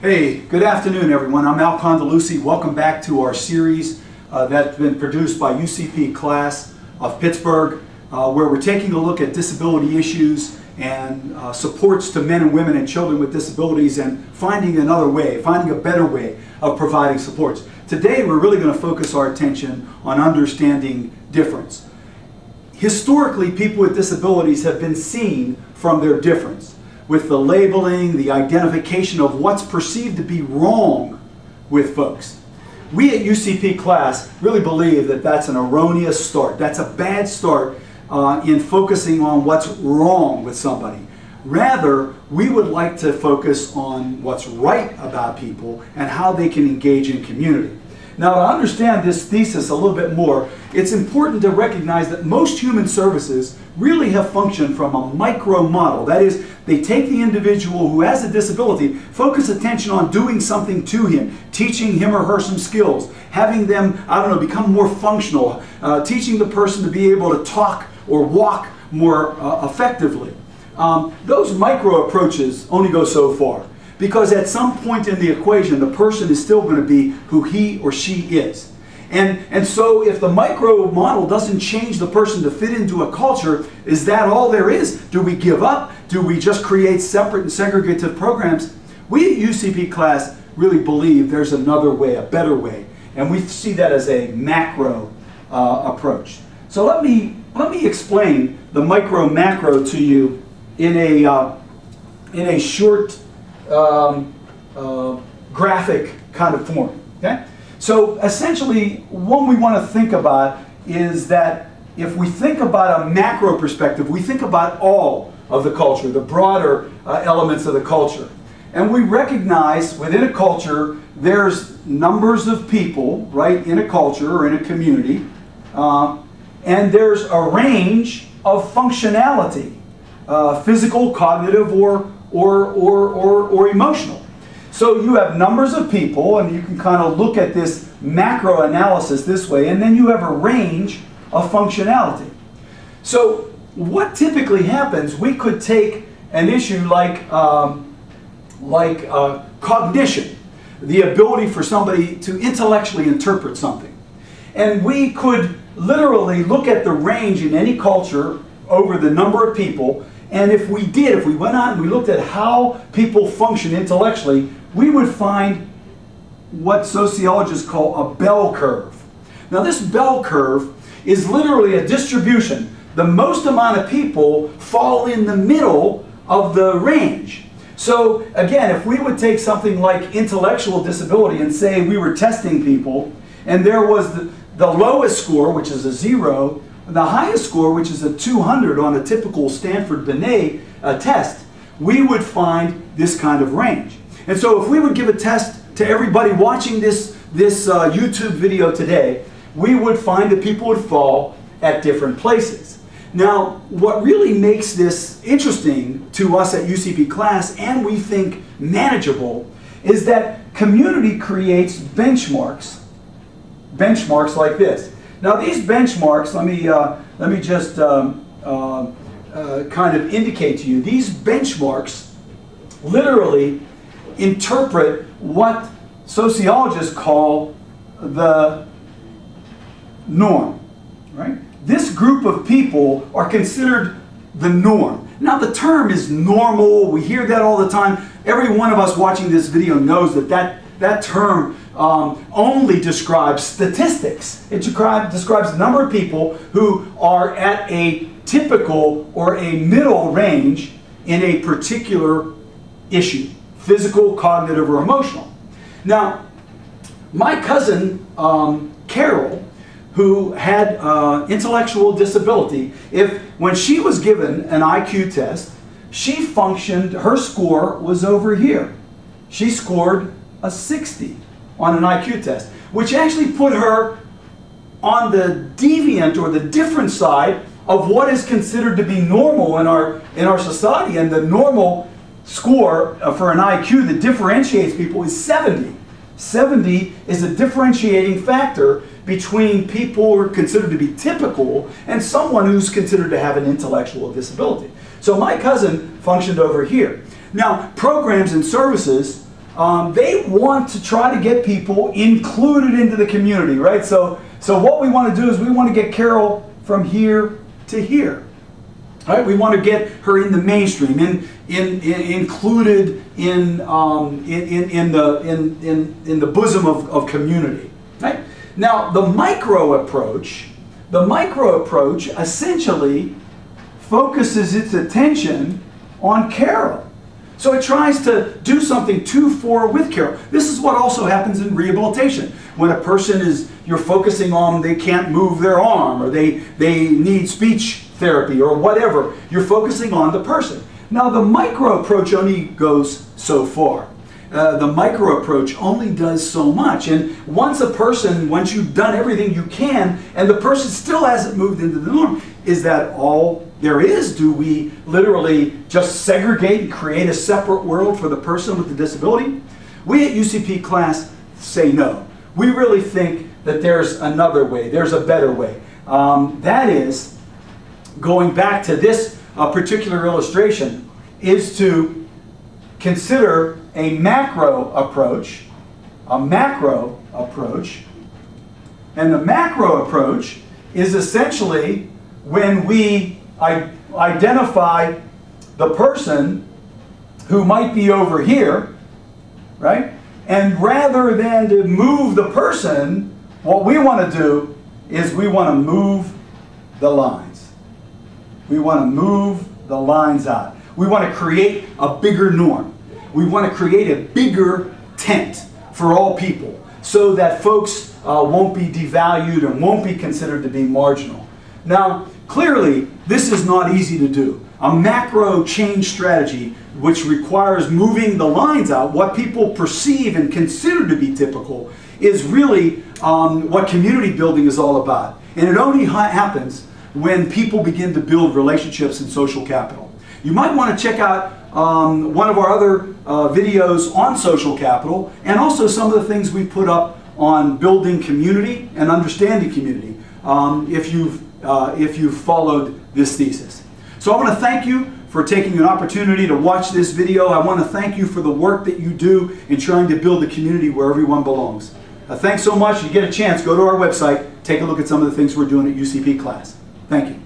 Hey, good afternoon everyone. I'm Condeluci. Welcome back to our series that's been produced by UCP class of Pittsburgh, where we're taking a look at disability issues and supports to men and women and children with disabilities and finding another way, finding a better way of providing supports. Today we're really going to focus our attention on understanding difference. Historically, people with disabilities have been seen from their difference, with the labeling, the identification of what's perceived to be wrong with folks. We at UCP class really believe that that's an erroneous start. That's a bad start in focusing on what's wrong with somebody. Rather, we would like to focus on what's right about people and how they can engage in community. Now, to understand this thesis a little bit more, it's important to recognize that most human services really have functioned from a micro model. That is, they take the individual who has a disability, focus attention on doing something to him, teaching him or her some skills, having them, become more functional, teaching the person to be able to talk or walk more effectively. Those micro approaches only go so far, because at some point in the equation, the person is still going to be who he or she is. And so if the micro model doesn't change the person to fit into a culture, is that all there is? Do we give up? Do we just create separate and segregative programs? We at UCP class really believe there's another way, a better way. And we see that as a macro approach. So let me explain the micro-macro to you in a short graphic kind of form. Okay? So essentially, what we want to think about is that if we think about a macro perspective, we think about all of the culture, the broader elements of the culture. And we recognize within a culture, there's numbers of people, right, in a culture or in a community, and there's a range of functionality, physical, cognitive, or emotional. So you have numbers of people, and you can kind of look at this macro analysis this way, and then you have a range of functionality. So what typically happens, we could take an issue like cognition, the ability for somebody to intellectually interpret something. And we could literally look at the range in any culture over the number of people, and if we went out and we looked at how people function intellectually, we would find what sociologists call a bell curve. Now this bell curve is literally a distribution. The most amount of people fall in the middle of the range. So again, if we would take something like intellectual disability and say we were testing people, and there was the lowest score, which is a 0, the highest score, which is a 200 on a typical Stanford-Binet test, we would find this kind of range. And so if we would give a test to everybody watching this YouTube video today, we would find that people would fall at different places. Now, what really makes this interesting to us at UCP class, and we think manageable, is that community creates benchmarks like this. Now these benchmarks, let me just kind of indicate to you, these benchmarks literally interpret what sociologists call the norm, right? This group of people are considered the norm. Now the term is normal, we hear that all the time. Every one of us watching this video knows that term only describes statistics. It describes the number of people who are at a typical or a middle range in a particular issue, physical, cognitive, or emotional. Now, my cousin Carol, who had intellectual disability, when she was given an IQ test, she functioned, her score was over here. She scored a 60 on an IQ test, which actually put her on the deviant or the different side of what is considered to be normal in our society. And the normal score for an IQ that differentiates people is 70. 70 is a differentiating factor between people who are considered to be typical and someone who's considered to have an intellectual disability. So my cousin functioned over here. Now, programs and services they want to try to get people included into the community, right? So what we want to do is we want to get Carol from here to here. Right? We want to get her in the mainstream, included in the bosom of community. Right? Now, the micro approach essentially focuses its attention on Carol. So it tries to do something to, for, with Carol. This is what also happens in rehabilitation. When a person you're focusing on, they can't move their arm, or they need speech therapy, or whatever, you're focusing on the person. Now the micro approach only goes so far. The micro approach only does so much. And once you've done everything you can, and the person still hasn't moved into the norm, is that all there is? Do we literally just segregate and create a separate world for the person with the disability? We at UCP Class say no. We really think that there's another way, there's a better way. That is, going back to this particular illustration, is to consider a macro approach, and the macro approach is essentially when we identify the person who might be over here, right? And rather than to move the person, what we want to do is we want to move the lines. We want to move the lines out. We want to create a bigger norm. We want to create a bigger tent for all people so that folks won't be devalued and won't be considered to be marginal. Now, clearly, this is not easy to do. A macro change strategy, which requires moving the lines out, what people perceive and consider to be typical, is really what community building is all about. And it only happens when people begin to build relationships and social capital. You might want to check out one of our other videos on social capital, and also some of the things we put up on building community and understanding community, if you've followed this thesis. So I want to thank you for taking an opportunity to watch this video. I want to thank you for the work that you do in trying to build a community where everyone belongs. Thanks so much. If you get a chance, go to our website, take a look at some of the things we're doing at UCP Class. Thank you.